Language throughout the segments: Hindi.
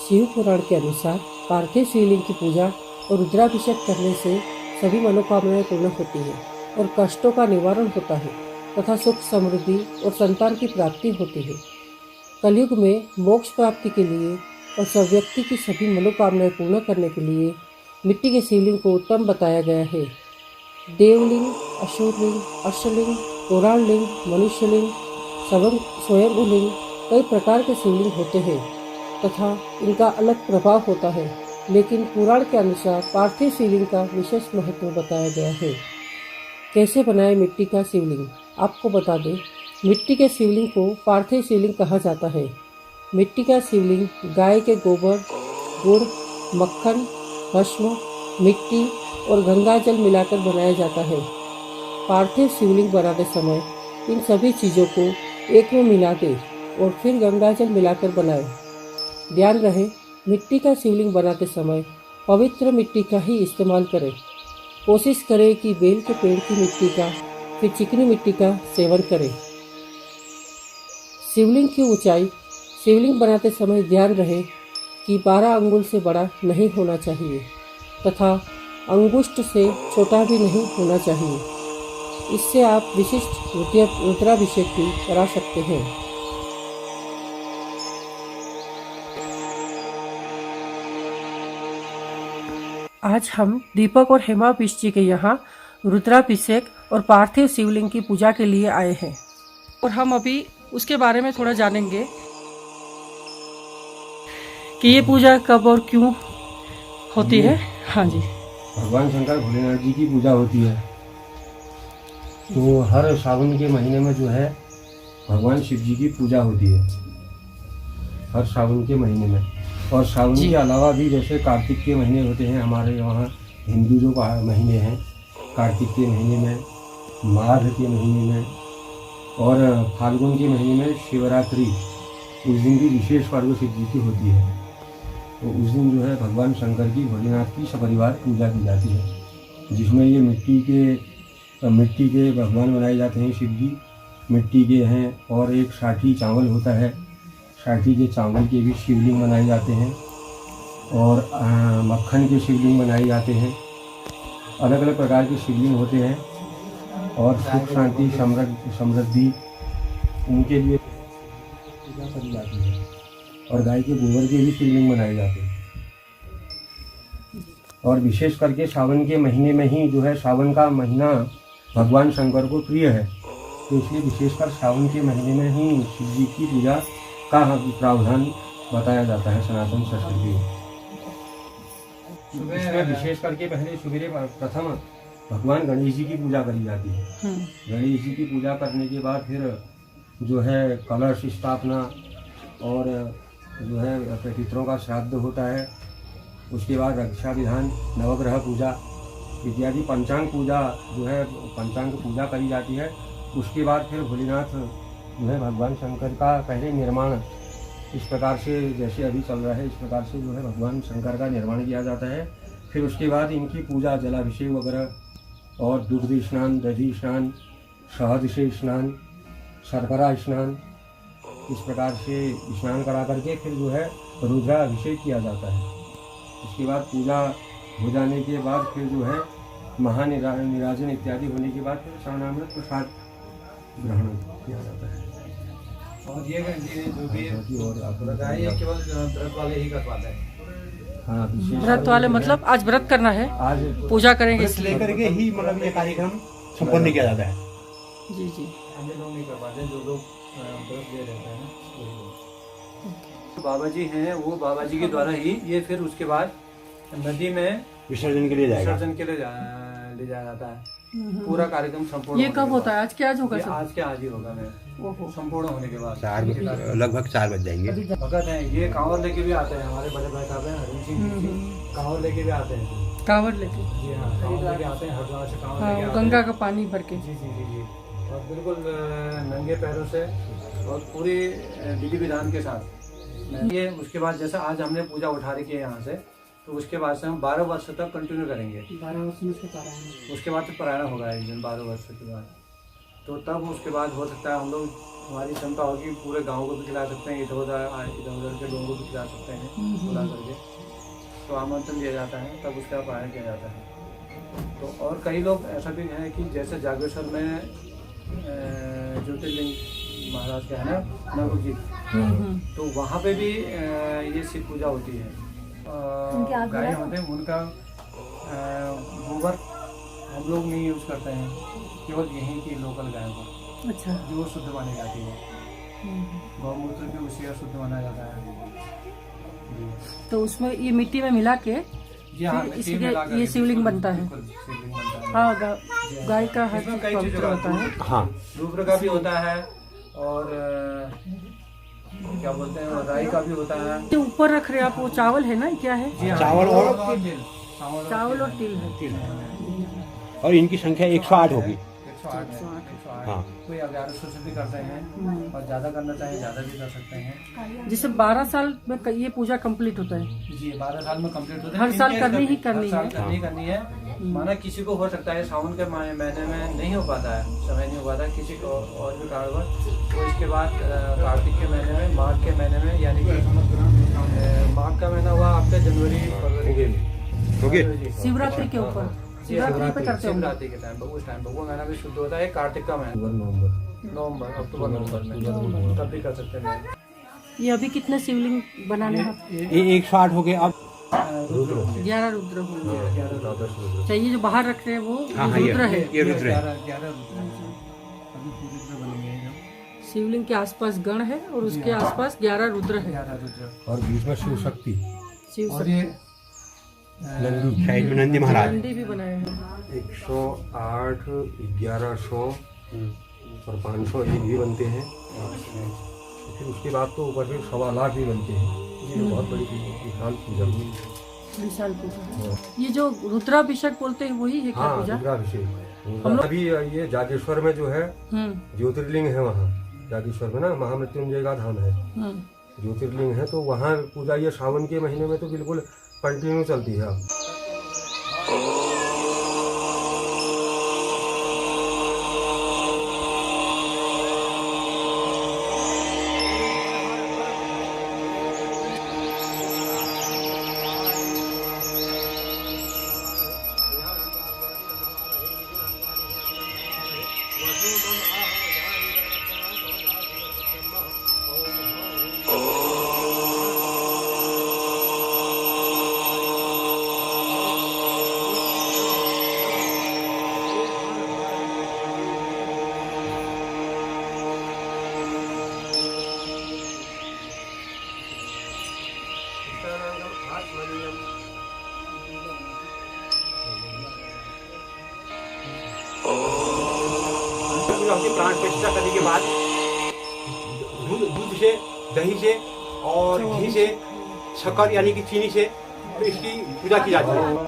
शिव पुराण के अनुसार पार्थिव शिवलिंग की पूजा और रुद्राभिषेक करने से सभी मनोकामनाएं पूर्ण होती है और कष्टों का निवारण होता है तथा सुख समृद्धि और संतान की प्राप्ति होती है। कलयुग में मोक्ष प्राप्ति के लिए और सब व्यक्ति की सभी मनोकामनाएं पूर्ण करने के लिए मिट्टी के शिवलिंग को उत्तम बताया गया है। देवलिंग, असुरलिंग, अश्वलिंग, पुराणलिंग, मनुष्यलिंग, स्वयंभूलिंग कई प्रकार के शिवलिंग होते हैं तथा इनका अलग प्रभाव होता है, लेकिन पुराण के अनुसार पार्थिव शिवलिंग का विशेष महत्व बताया गया है। कैसे बनाए मिट्टी का शिवलिंग? आपको बता दें, मिट्टी के शिवलिंग को पार्थिव शिवलिंग कहा जाता है। मिट्टी का शिवलिंग गाय के गोबर, गुड़, मक्खन, भस्म, मिट्टी और गंगाजल मिलाकर बनाया जाता है। पार्थिव शिवलिंग बनाते समय इन सभी चीज़ों को एक में मिला दें और फिर गंगाजल मिलाकर बनाएं। ध्यान रहे, मिट्टी का शिवलिंग बनाते समय पवित्र मिट्टी का ही इस्तेमाल करें। कोशिश करें कि बेल के पेड़ की मिट्टी का फिर चिकनी मिट्टी का सेवन करें। शिवलिंग की ऊंचाई, शिवलिंग बनाते समय ध्यान रहे कि 12 अंगुल से बड़ा नहीं होना चाहिए तथा अंगुष्ठ से छोटा भी नहीं होना चाहिए। इससे आप विशिष्ट रुद्राभिषेक भी करा सकते हैं। आज हम दीपक और हेमा जी के यहाँ रुद्राभिषेक और पार्थिव शिवलिंग की पूजा के लिए आए हैं और हम अभी उसके बारे में थोड़ा जानेंगे कि ये पूजा कब और क्यों होती है। हाँ जी, भगवान शंकर भोलेनाथ जी की पूजा होती है। तो हर सावन के महीने में जो है भगवान शिव जी की पूजा होती है, हर सावन के महीने में। और सावन के अलावा भी जैसे कार्तिक के महीने होते हैं हमारे वहाँ, हिंदू जो महीने हैं, कार्तिक के महीने में, माघ के महीने में और फाल्गुन के महीने में शिवरात्रि, उस दिन भी विशेष पर्व शिव जी की होती है। तो उस दिन जो है भगवान शंकर की, भोलेनाथ की सपरिवार पूजा की जाती है, जिसमें ये मिट्टी के भगवान बनाए जाते हैं। शिव जी मिट्टी के हैं और एक साठी चावल होता है, साठी के चावल के भी शिवलिंग बनाए जाते हैं और मक्खन के शिवलिंग बनाए जाते हैं। अलग अलग प्रकार के शिवलिंग होते हैं और सुख शांति समृद्धि उनके लिए पूजा करी जाती है। और गाय के गोबर के भी शिवलिंग बनाए जाते हैं। और विशेष करके सावन के महीने में ही जो है, सावन का महीना भगवान शंकर को प्रिय है, तो इसलिए विशेषकर सावन के महीने में ही शिव जी की पूजा का प्रावधान बताया जाता है सनातन संस्कृति में। इसमें विशेष करके पहले सवेरे प्रथम भगवान गणेश जी की पूजा करी जाती है। गणेश जी की पूजा करने के बाद फिर जो है कलश स्थापना और जो है पितरों का श्राद्ध होता है। उसके बाद रक्षा विधान, नवग्रह पूजा इत्यादि पंचांग पूजा जो है, पंचांग पूजा करी जाती है। उसके बाद फिर भोलेनाथ जो है भगवान शंकर का पहले निर्माण इस प्रकार से जैसे अभी चल रहा है, इस प्रकार से जो है भगवान शंकर का निर्माण किया जाता है। फिर उसके बाद इनकी पूजा, जलाभिषेक वगैरह और दुग्ध स्नान, दधी स्नान, शहद से स्नान, शर्करा स्नान, इस प्रकार से स्नान करा करके फिर जो है रुद्राभिषेक किया जाता है। उसके बाद पूजा हो जाने के बाद फिर जो है महानिराजन इत्यादि होने के बाद फिर स्नानामृत प्रसाद ग्रहण किया जाता है। और ये जो भी बताइए केवल व्रत वाले ही कर पाते हैं। हाँ, व्रत वाले मतलब आज व्रत करना है, आज पूजा करेंगे व्रत लेकर के ही मतलब ये कार्यक्रम संपन्न किया जाता है। जी जी। हम लोग नहीं कर पाते, जो लोग व्रत ले रहते हैं वही लोग। बाबा जी हैं, वो बाबा जी के द्वारा ही ये फिर उसके बाद नदी में विसर्जन के लिए जाएगा। विसर्जन के लिए ले जाया जाता है। पूरा कार्यक्रम संपूर्ण ये कब होता है? आज क्या आज होगा? सब आज के आज ही होगा मैं संपूर्ण होने के बाद लगभग 4 बज जाएंगे। भगत हैं, ये कांवर लेके भी आते हैं, हमारे बड़े भाई साहब हैं हरिम सिंह जी, कांवर लेके भी आते हैं। कांवड़ लेके? जी हाँ, कांवर लेके आते हैं, हरिद्वार से कांवर लेके आते हैं, गंगा का पानी भर के। जी जी जी जी। और बिल्कुल नंगे पैरों से और पूरी विधि विधान के साथ ये। उसके बाद जैसा आज हमने पूजा उठा रखी है यहाँ से, तो उसके बाद से हम 12 वर्ष तक कंटिन्यू करेंगे। 12 वर्ष में से पारायण। उसके बाद तो पारायण होगा एक दिन 12 वर्ष के बाद। तो तब उसके बाद हो सकता है हम लोग, हमारी क्षमता होगी पूरे गांव को भी खिला सकते हैं, इधर उधर के लोगों को भी खिला सकते हैं बुला करके। तो आमंत्रण दिया जाता है, तब उसका पालन किया जाता है। तो और कई लोग ऐसा भी हैं कि जैसे जागेश्वर में ज्योतिर्लिंग महाराज का है ना, नवग्रह जी, तो वहाँ पे भी ये शिव पूजा होती है। गाय होते हैं, उनका गोबर हम लोग नहीं यूज करते हैं, केवल यहीं की लोकल गाय को, अच्छा, जो शुद्ध मानी जाती है। गौमूत्र भी उसी का शुद्ध माना जाता है जी। तो उसमें ये मिट्टी में मिला के जी हाँ, फिर मिट्टी इसके में लाकर ये के शिवलिंग बिल्कुल, बनता है। बिल्कुल शिवलिंग बनता है। हाँ, गाय का हर इसमें चीज कई चीजों पवित्र का होता है। हाँ, रूब्र का भी होता है और क्या बोलते हैं, राई का भी होता है। जो ऊपर रख रहे हैं आप, वो चावल है ना, क्या है? जी हाँ, चावल और तिल, चावल और तिल है। और इनकी संख्या 108 होगी। 108 हाँ। कोई 1100 से भी करते हैं और ज्यादा करना चाहे ज्यादा भी कर सकते हैं। जिससे 12 साल में ये पूजा कंप्लीट होता है। जी 12 साल में कंप्लीट होता है। हर साल इनकेस करनी ही हर करनी साल है। करनी है। माना किसी को हो सकता है सावन के महीने में नहीं हो पाता है, समय नहीं हो पाता है, किसी को और भी कारणवश, तो इसके बाद कार्तिक के महीने में, माघ के महीने में, यानी कि माघ का महीना हुआ आपके जनवरी फरवरी के शिवरात्रि के ऊपर, शिवरात्रि पे करते होंगे। शिवरात्रि के टाइम पर, उस टाइम पर वो महीना भी शुद्ध होता है। कार्तिक का महीना नवंबर, अक्टूबर नवंबर में तब भी कर सकते हैं। ये अभी कितने शिवलिंग बनाने हैं? ये 108 हो गए। अब 11 रुद्र होंगे। अच्छा, ये जो बाहर रख रहे हैं वो रुद्र है। ये रुद्र है। 11 रुद्र हैं। अभी पूरे रुद्र बनेंगे ये जो। शिवलिंग के आसपास गण है और उसके आसपास 11 रुद्र है। 11 रुद्र और बीच में शिव शक्ति, शिव और ये नंदी, साइड में नंदी महाराज। नंदी भी बनाए हैं। 108, 1100 और 500 एक भी बनते हैं। फिर उसके बाद तो ऊपर से 1.25 लाख भी बनते हैं। ये बहुत बड़ी विशाल पूजा हुई। विशाल पूजा। ये जो रुद्राभिषेक बोलते हैं वही है क्या हाँ, पूजा? रुद्राभिषेक। अभी ये जागेश्वर में जो है ज्योतिर्लिंग है, वहाँ जागेश्वर में ना महामृत्युंजय का धाम है, ज्योतिर्लिंग है, तो वहाँ पूजा ये सावन के महीने में तो बिल्कुल कंटिन्यू चलती है। अपनी प्राण प्रतिष्ठा करने के बाद दूध से, दही से और घी से, शक्कर यानी कि चीनी से तो इसकी पूजा की जाती है।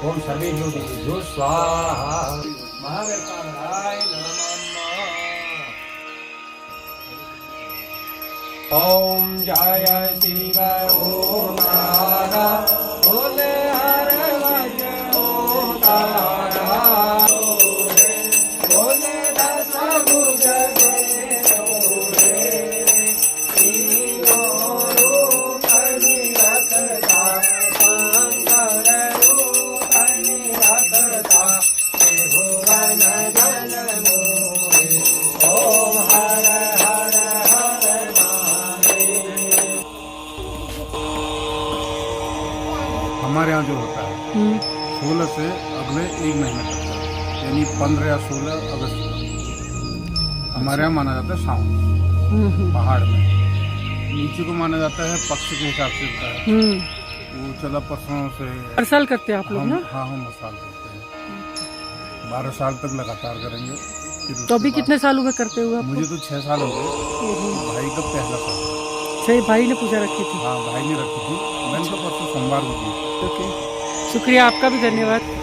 ओम सर्वे जो स्वाहा महावीराय नमः। ओम जय शिव ओम तारा बोले हर वज ओम तारा बोले दस भुज हमारे यहाँ जो होता है 16 से अगले 1 महीने तक का, यानी 15 या 16 अगस्त तक हमारे यहाँ माना जाता है सावन पहाड़ में। नीचे को माना जाता है पक्ष के हिसाब से होता है, वो चला परसों से। हर साल करते हैं आप लोग ना? हाँ हम साल करते हैं, 12 साल तक लगातार करेंगे। फिर तो अभी उसके कितने साल हुए करते हुए बाद आपको? मुझे तो 6 साल हो गए, भाई का पहला साल। सही, भाई ने पूजा रखी थी? हाँ भाई ने रखी थी, मैंने तो परसों सोमवार को की। ओके, शुक्रिया आपका भी, धन्यवाद।